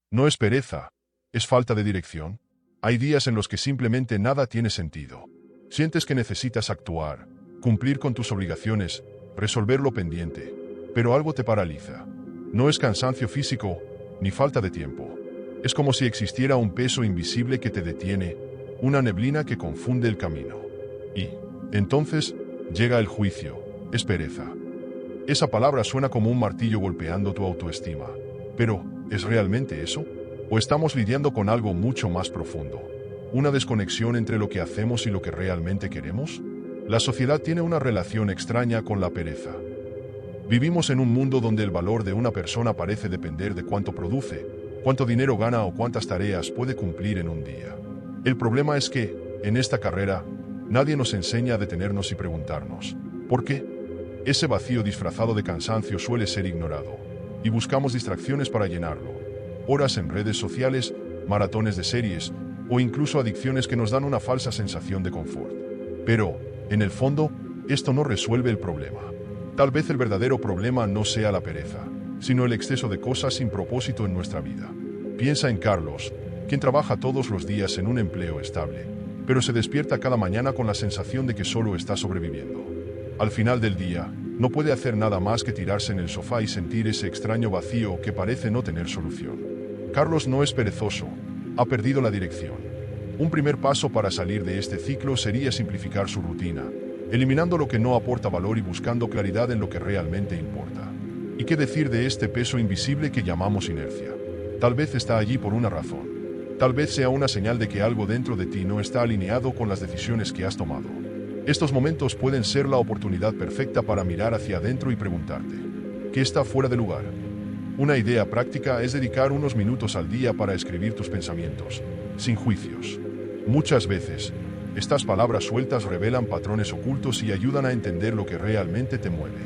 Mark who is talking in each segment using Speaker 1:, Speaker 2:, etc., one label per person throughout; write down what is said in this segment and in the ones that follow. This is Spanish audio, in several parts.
Speaker 1: No es pereza, es falta de dirección. Hay días en los que simplemente nada tiene sentido. Sientes que necesitas actuar, cumplir con tus obligaciones, resolver lo pendiente, pero algo te paraliza. No es cansancio físico, ni falta de tiempo. Es como si existiera un peso invisible que te detiene, una neblina que confunde el camino. Y, entonces, llega el juicio, es pereza. Esa palabra suena como un martillo golpeando tu autoestima. Pero, ¿es realmente eso? ¿O estamos lidiando con algo mucho más profundo? ¿Una desconexión entre lo que hacemos y lo que realmente queremos? La sociedad tiene una relación extraña con la pereza. Vivimos en un mundo donde el valor de una persona parece depender de cuánto produce, cuánto dinero gana o cuántas tareas puede cumplir en un día. El problema es que, en esta carrera, nadie nos enseña a detenernos y preguntarnos, ¿por qué? Ese vacío disfrazado de cansancio suele ser ignorado, y buscamos distracciones para llenarlo. Horas en redes sociales, maratones de series, o incluso adicciones que nos dan una falsa sensación de confort. Pero, en el fondo, esto no resuelve el problema. Tal vez el verdadero problema no sea la pereza, sino el exceso de cosas sin propósito en nuestra vida. Piensa en Carlos, quien trabaja todos los días en un empleo estable, pero se despierta cada mañana con la sensación de que solo está sobreviviendo. Al final del día, no puede hacer nada más que tirarse en el sofá y sentir ese extraño vacío que parece no tener solución. Carlos no es perezoso, ha perdido la dirección. Un primer paso para salir de este ciclo sería simplificar su rutina, eliminando lo que no aporta valor y buscando claridad en lo que realmente importa. ¿Y qué decir de este peso invisible que llamamos inercia? Tal vez está allí por una razón. Tal vez sea una señal de que algo dentro de ti no está alineado con las decisiones que has tomado. Estos momentos pueden ser la oportunidad perfecta para mirar hacia adentro y preguntarte, ¿qué está fuera de lugar? Una idea práctica es dedicar unos minutos al día para escribir tus pensamientos, sin juicios. Muchas veces, estas palabras sueltas revelan patrones ocultos y ayudan a entender lo que realmente te mueve.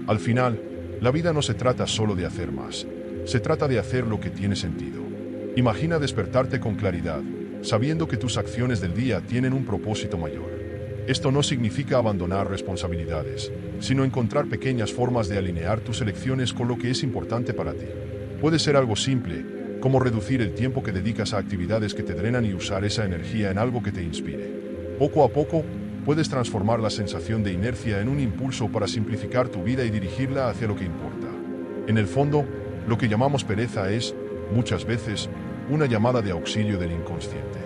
Speaker 1: Al final, la vida no se trata solo de hacer más, se trata de hacer lo que tiene sentido. Imagina despertarte con claridad, sabiendo que tus acciones del día tienen un propósito mayor. Esto no significa abandonar responsabilidades, sino encontrar pequeñas formas de alinear tus elecciones con lo que es importante para ti. Puede ser algo simple, como reducir el tiempo que dedicas a actividades que te drenan y usar esa energía en algo que te inspire. Poco a poco, puedes transformar la sensación de inercia en un impulso para simplificar tu vida y dirigirla hacia lo que importa. En el fondo, lo que llamamos pereza es, muchas veces, una llamada de auxilio del inconsciente.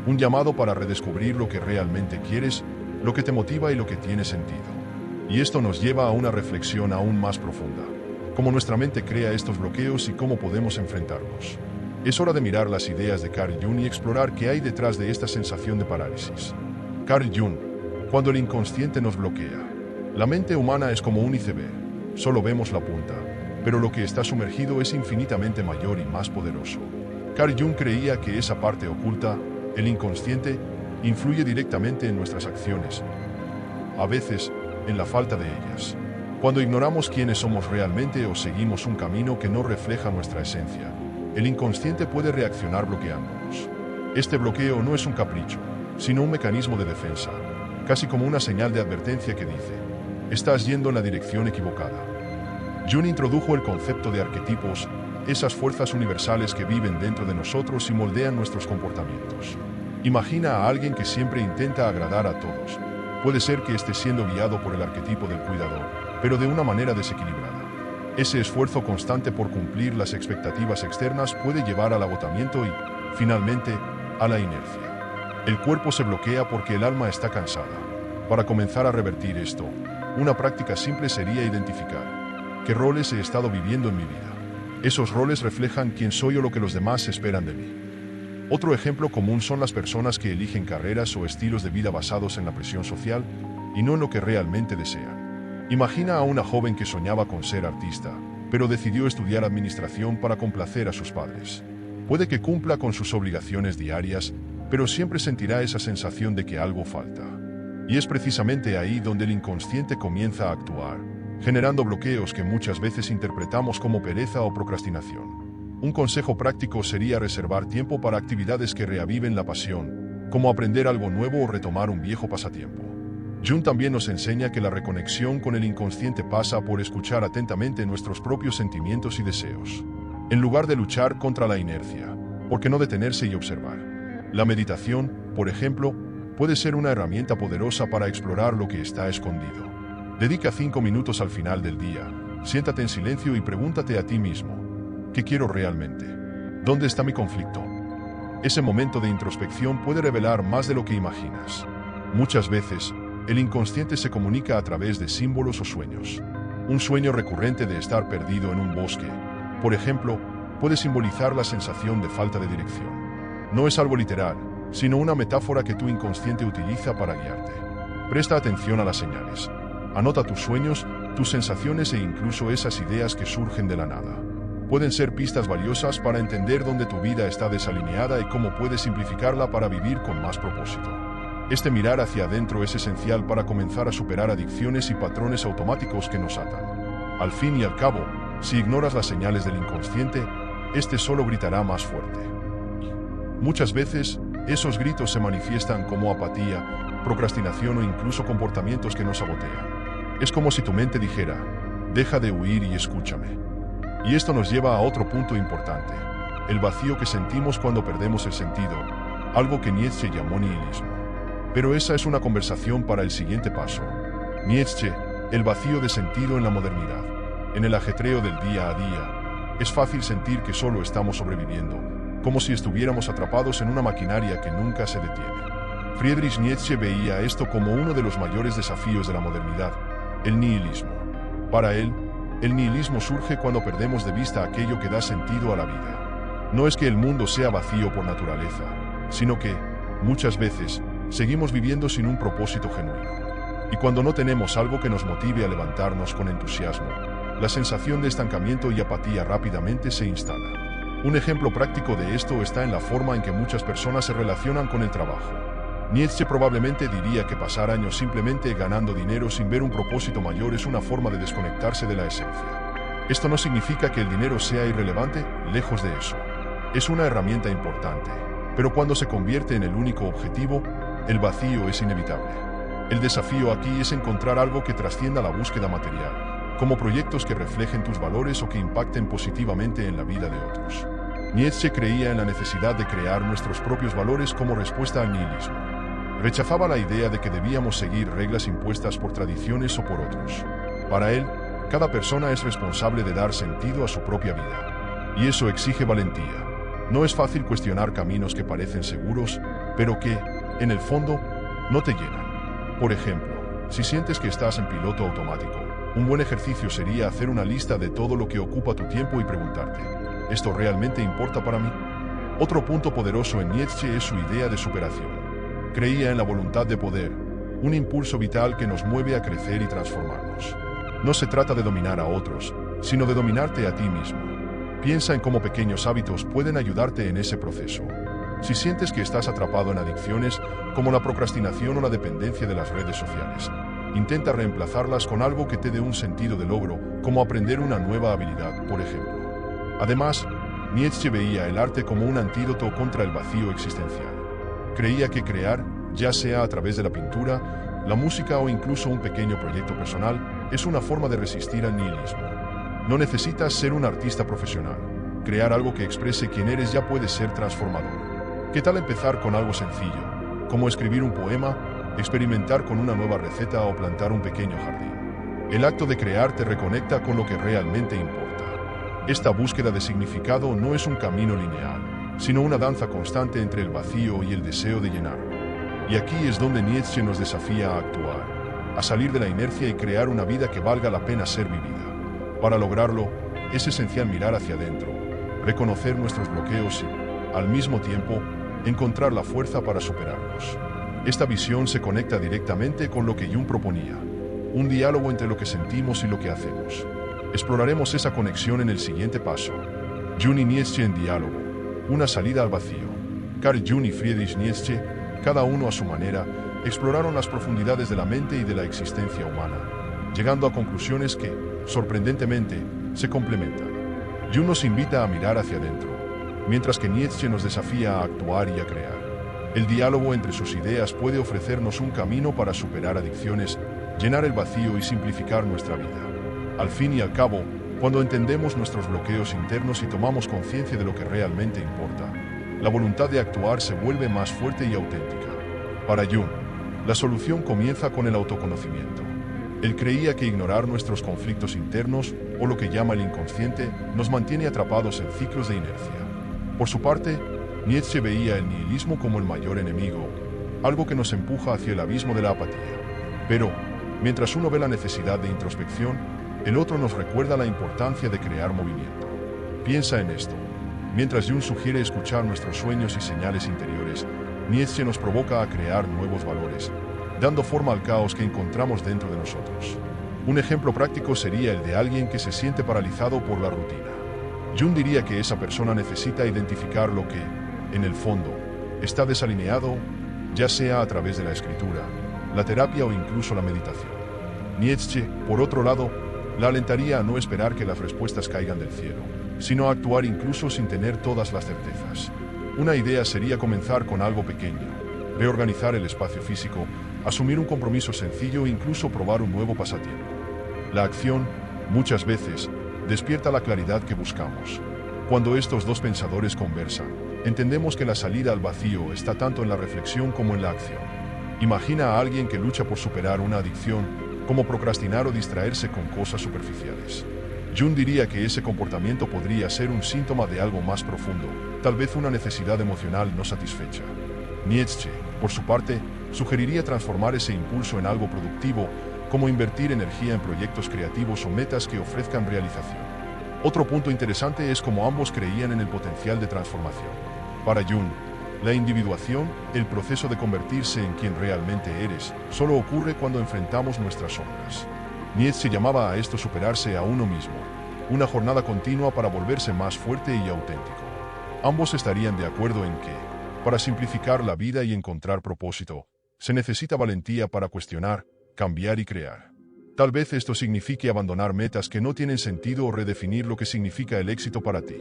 Speaker 1: Un llamado para redescubrir lo que realmente quieres, lo que te motiva y lo que tiene sentido. Y esto nos lleva a una reflexión aún más profunda. Cómo nuestra mente crea estos bloqueos y cómo podemos enfrentarlos. Es hora de mirar las ideas de Carl Jung y explorar qué hay detrás de esta sensación de parálisis. Carl Jung, cuando el inconsciente nos bloquea. La mente humana es como un iceberg, solo vemos la punta, pero lo que está sumergido es infinitamente mayor y más poderoso. Carl Jung creía que esa parte oculta, el inconsciente, influye directamente en nuestras acciones, a veces, en la falta de ellas. Cuando ignoramos quiénes somos realmente o seguimos un camino que no refleja nuestra esencia, el inconsciente puede reaccionar bloqueándonos. Este bloqueo no es un capricho, sino un mecanismo de defensa, casi como una señal de advertencia que dice, estás yendo en la dirección equivocada. Jung introdujo el concepto de arquetipos, esas fuerzas universales que viven dentro de nosotros y moldean nuestros comportamientos. Imagina a alguien que siempre intenta agradar a todos. Puede ser que esté siendo guiado por el arquetipo del cuidador, pero de una manera desequilibrada. Ese esfuerzo constante por cumplir las expectativas externas puede llevar al agotamiento y, finalmente, a la inercia. El cuerpo se bloquea porque el alma está cansada. Para comenzar a revertir esto, una práctica simple sería identificar qué roles he estado viviendo en mi vida. Esos roles reflejan quién soy o lo que los demás esperan de mí. Otro ejemplo común son las personas que eligen carreras o estilos de vida basados en la presión social y no en lo que realmente desean. Imagina a una joven que soñaba con ser artista, pero decidió estudiar administración para complacer a sus padres. Puede que cumpla con sus obligaciones diarias, pero siempre sentirá esa sensación de que algo falta. Y es precisamente ahí donde el inconsciente comienza a actuar, generando bloqueos que muchas veces interpretamos como pereza o procrastinación. Un consejo práctico sería reservar tiempo para actividades que reaviven la pasión, como aprender algo nuevo o retomar un viejo pasatiempo. Jung también nos enseña que la reconexión con el inconsciente pasa por escuchar atentamente nuestros propios sentimientos y deseos. en lugar de luchar contra la inercia. ¿Por qué no detenerse y observar? La meditación, por ejemplo, puede ser una herramienta poderosa para explorar lo que está escondido. Dedica 5 minutos al final del día, siéntate en silencio y pregúntate a ti mismo, ¿qué quiero realmente? ¿Dónde está mi conflicto? Ese momento de introspección puede revelar más de lo que imaginas. Muchas veces, el inconsciente se comunica a través de símbolos o sueños. Un sueño recurrente de estar perdido en un bosque, por ejemplo, puede simbolizar la sensación de falta de dirección. No es algo literal, sino una metáfora que tu inconsciente utiliza para guiarte. Presta atención a las señales. Anota tus sueños, tus sensaciones e incluso esas ideas que surgen de la nada. Pueden ser pistas valiosas para entender dónde tu vida está desalineada y cómo puedes simplificarla para vivir con más propósito. Este mirar hacia adentro es esencial para comenzar a superar adicciones y patrones automáticos que nos atan. Al fin y al cabo, si ignoras las señales del inconsciente, este solo gritará más fuerte. Muchas veces, esos gritos se manifiestan como apatía, procrastinación o incluso comportamientos que nos sabotean. Es como si tu mente dijera, deja de huir y escúchame. Y esto nos lleva a otro punto importante, el vacío que sentimos cuando perdemos el sentido, algo que Nietzsche llamó nihilismo. Pero esa es una conversación para el siguiente paso. Nietzsche, el vacío de sentido en la modernidad. En el ajetreo del día a día, es fácil sentir que solo estamos sobreviviendo, como si estuviéramos atrapados en una maquinaria que nunca se detiene. Friedrich Nietzsche veía esto como uno de los mayores desafíos de la modernidad, el nihilismo. Para él, el nihilismo surge cuando perdemos de vista aquello que da sentido a la vida. No es que el mundo sea vacío por naturaleza, sino que, muchas veces, seguimos viviendo sin un propósito genuino. Y cuando no tenemos algo que nos motive a levantarnos con entusiasmo, la sensación de estancamiento y apatía rápidamente se instala. Un ejemplo práctico de esto está en la forma en que muchas personas se relacionan con el trabajo. Nietzsche probablemente diría que pasar años simplemente ganando dinero sin ver un propósito mayor es una forma de desconectarse de la esencia. Esto no significa que el dinero sea irrelevante, lejos de eso. Es una herramienta importante, pero cuando se convierte en el único objetivo, el vacío es inevitable. El desafío aquí es encontrar algo que trascienda la búsqueda material, como proyectos que reflejen tus valores o que impacten positivamente en la vida de otros. Nietzsche creía en la necesidad de crear nuestros propios valores como respuesta al nihilismo. Rechazaba la idea de que debíamos seguir reglas impuestas por tradiciones o por otros. Para él, cada persona es responsable de dar sentido a su propia vida. Y eso exige valentía. No es fácil cuestionar caminos que parecen seguros, pero que, en el fondo, no te llenan. Por ejemplo, si sientes que estás en piloto automático, un buen ejercicio sería hacer una lista de todo lo que ocupa tu tiempo y preguntarte, ¿esto realmente importa para mí? Otro punto poderoso en Nietzsche es su idea de superación. Creía en la voluntad de poder, un impulso vital que nos mueve a crecer y transformarnos. No se trata de dominar a otros, sino de dominarte a ti mismo. Piensa en cómo pequeños hábitos pueden ayudarte en ese proceso. Si sientes que estás atrapado en adicciones, como la procrastinación o la dependencia de las redes sociales, intenta reemplazarlas con algo que te dé un sentido de logro, como aprender una nueva habilidad, por ejemplo. Además, Nietzsche veía el arte como un antídoto contra el vacío existencial. Creía que crear, ya sea a través de la pintura, la música o incluso un pequeño proyecto personal, es una forma de resistir al nihilismo. No necesitas ser un artista profesional. Crear algo que exprese quién eres ya puede ser transformador. ¿Qué tal empezar con algo sencillo, como escribir un poema, experimentar con una nueva receta o plantar un pequeño jardín? El acto de crear te reconecta con lo que realmente importa. Esta búsqueda de significado no es un camino lineal, sino una danza constante entre el vacío y el deseo de llenarlo. Y aquí es donde Nietzsche nos desafía a actuar, a salir de la inercia y crear una vida que valga la pena ser vivida. Para lograrlo, es esencial mirar hacia adentro, reconocer nuestros bloqueos y, al mismo tiempo, encontrar la fuerza para superarlos. Esta visión se conecta directamente con lo que Jung proponía, un diálogo entre lo que sentimos y lo que hacemos. Exploraremos esa conexión en el siguiente paso. Jung y Nietzsche en diálogo. Una salida al vacío. Carl Jung y Friedrich Nietzsche, cada uno a su manera, exploraron las profundidades de la mente y de la existencia humana, llegando a conclusiones que, sorprendentemente, se complementan. Jung nos invita a mirar hacia adentro, mientras que Nietzsche nos desafía a actuar y a crear. El diálogo entre sus ideas puede ofrecernos un camino para superar adicciones, llenar el vacío y simplificar nuestra vida. Al fin y al cabo, Cuando entendemos nuestros bloqueos internos y tomamos conciencia de lo que realmente importa, la voluntad de actuar se vuelve más fuerte y auténtica. Para Jung, la solución comienza con el autoconocimiento. Él creía que ignorar nuestros conflictos internos, o lo que llama el inconsciente, nos mantiene atrapados en ciclos de inercia. Por su parte, Nietzsche veía el nihilismo como el mayor enemigo, algo que nos empuja hacia el abismo de la apatía. Pero, mientras uno ve la necesidad de introspección, el otro nos recuerda la importancia de crear movimiento. Piensa en esto. Mientras Jung sugiere escuchar nuestros sueños y señales interiores, Nietzsche nos provoca a crear nuevos valores, dando forma al caos que encontramos dentro de nosotros. Un ejemplo práctico sería el de alguien que se siente paralizado por la rutina. Jung diría que esa persona necesita identificar lo que, en el fondo, está desalineado, ya sea a través de la escritura, la terapia o incluso la meditación. Nietzsche, por otro lado, la alentaría a no esperar que las respuestas caigan del cielo, sino a actuar incluso sin tener todas las certezas. Una idea sería comenzar con algo pequeño, reorganizar el espacio físico, asumir un compromiso sencillo e incluso probar un nuevo pasatiempo. La acción, muchas veces, despierta la claridad que buscamos. Cuando estos dos pensadores conversan, entendemos que la salida al vacío está tanto en la reflexión como en la acción. Imagina a alguien que lucha por superar una adicción, como procrastinar o distraerse con cosas superficiales. Jung diría que ese comportamiento podría ser un síntoma de algo más profundo, tal vez una necesidad emocional no satisfecha. Nietzsche, por su parte, sugeriría transformar ese impulso en algo productivo, como invertir energía en proyectos creativos o metas que ofrezcan realización. Otro punto interesante es cómo ambos creían en el potencial de transformación. Para Jung, la individuación, el proceso de convertirse en quien realmente eres, solo ocurre cuando enfrentamos nuestras sombras. Nietzsche llamaba a esto superarse a uno mismo, una jornada continua para volverse más fuerte y auténtico. Ambos estarían de acuerdo en que, para simplificar la vida y encontrar propósito, se necesita valentía para cuestionar, cambiar y crear. Tal vez esto signifique abandonar metas que no tienen sentido o redefinir lo que significa el éxito para ti.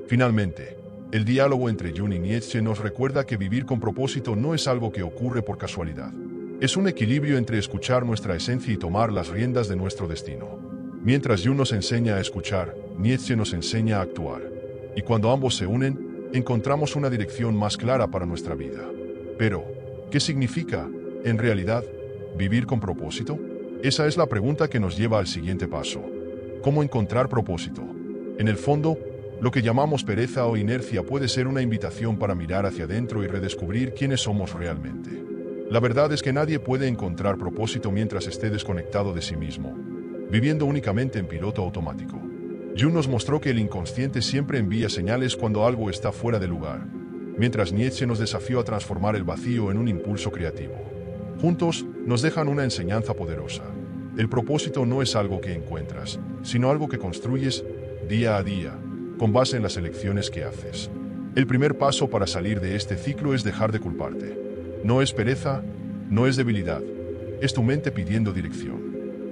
Speaker 1: Finalmente, el diálogo entre Jung y Nietzsche nos recuerda que vivir con propósito no es algo que ocurre por casualidad. Es un equilibrio entre escuchar nuestra esencia y tomar las riendas de nuestro destino. Mientras Jung nos enseña a escuchar, Nietzsche nos enseña a actuar. Y cuando ambos se unen, encontramos una dirección más clara para nuestra vida. Pero, ¿qué significa, en realidad, vivir con propósito? Esa es la pregunta que nos lleva al siguiente paso. ¿Cómo encontrar propósito? En el fondo, lo que llamamos pereza o inercia puede ser una invitación para mirar hacia adentro y redescubrir quiénes somos realmente. La verdad es que nadie puede encontrar propósito mientras esté desconectado de sí mismo, viviendo únicamente en piloto automático. Jung nos mostró que el inconsciente siempre envía señales cuando algo está fuera de lugar, mientras Nietzsche nos desafió a transformar el vacío en un impulso creativo. Juntos, nos dejan una enseñanza poderosa. El propósito no es algo que encuentras, sino algo que construyes día a día, con base en las elecciones que haces. El primer paso para salir de este ciclo es dejar de culparte. No es pereza, no es debilidad, es tu mente pidiendo dirección.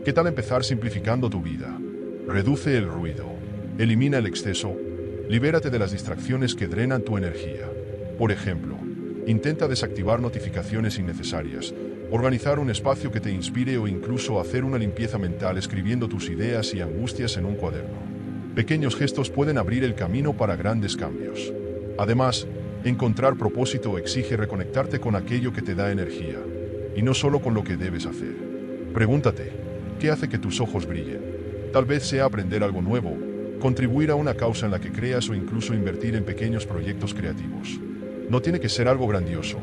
Speaker 1: ¿Qué tal empezar simplificando tu vida? Reduce el ruido, elimina el exceso, libérate de las distracciones que drenan tu energía. Por ejemplo, intenta desactivar notificaciones innecesarias, organizar un espacio que te inspire o incluso hacer una limpieza mental escribiendo tus ideas y angustias en un cuaderno. Pequeños gestos pueden abrir el camino para grandes cambios. Además, encontrar propósito exige reconectarte con aquello que te da energía, y no solo con lo que debes hacer. Pregúntate, ¿qué hace que tus ojos brillen? Tal vez sea aprender algo nuevo, contribuir a una causa en la que creas o incluso invertir en pequeños proyectos creativos. No tiene que ser algo grandioso.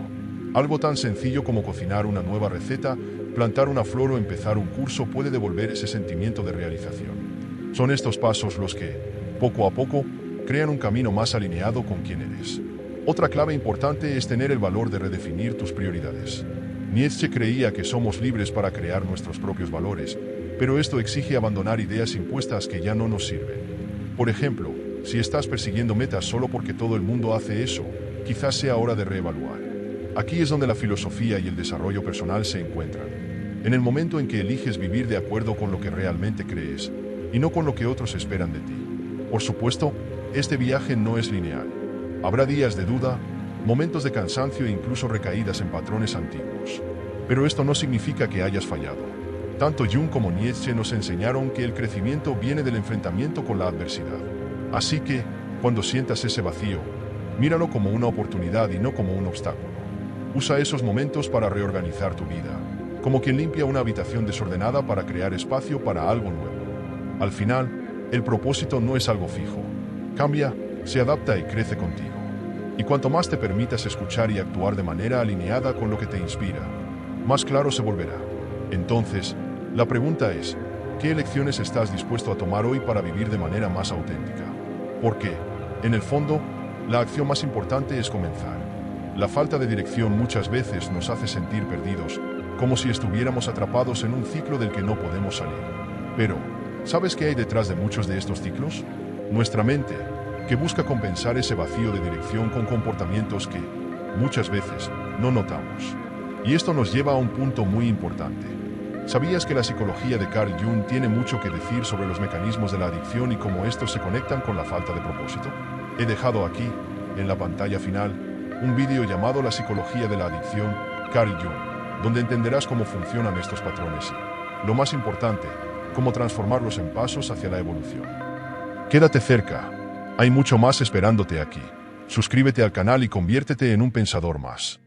Speaker 1: Algo tan sencillo como cocinar una nueva receta, plantar una flor o empezar un curso puede devolver ese sentimiento de realización. Son estos pasos los que, poco a poco, crean un camino más alineado con quien eres. Otra clave importante es tener el valor de redefinir tus prioridades. Nietzsche creía que somos libres para crear nuestros propios valores, pero esto exige abandonar ideas impuestas que ya no nos sirven. Por ejemplo, si estás persiguiendo metas solo porque todo el mundo hace eso, quizás sea hora de reevaluar. Aquí es donde la filosofía y el desarrollo personal se encuentran. En el momento en que eliges vivir de acuerdo con lo que realmente crees, y no con lo que otros esperan de ti. Por supuesto, este viaje no es lineal. Habrá días de duda, momentos de cansancio e incluso recaídas en patrones antiguos. Pero esto no significa que hayas fallado. Tanto Jung como Nietzsche nos enseñaron que el crecimiento viene del enfrentamiento con la adversidad. Así que, cuando sientas ese vacío, míralo como una oportunidad y no como un obstáculo. Usa esos momentos para reorganizar tu vida, como quien limpia una habitación desordenada para crear espacio para algo nuevo. Al final, el propósito no es algo fijo. Cambia, se adapta y crece contigo. Y cuanto más te permitas escuchar y actuar de manera alineada con lo que te inspira, más claro se volverá. Entonces, la pregunta es, ¿qué elecciones estás dispuesto a tomar hoy para vivir de manera más auténtica? Porque, en el fondo, la acción más importante es comenzar. La falta de dirección muchas veces nos hace sentir perdidos, como si estuviéramos atrapados en un ciclo del que no podemos salir. Pero, ¿sabes qué hay detrás de muchos de estos ciclos? Nuestra mente, que busca compensar ese vacío de dirección con comportamientos que, muchas veces, no notamos. Y esto nos lleva a un punto muy importante. ¿Sabías que la psicología de Carl Jung tiene mucho que decir sobre los mecanismos de la adicción y cómo estos se conectan con la falta de propósito? He dejado aquí, en la pantalla final, un vídeo llamado La psicología de la adicción, Carl Jung, donde entenderás cómo funcionan estos patrones y, lo más importante, cómo transformarlos en pasos hacia la evolución. Quédate cerca, hay mucho más esperándote aquí. Suscríbete al canal y conviértete en un pensador más.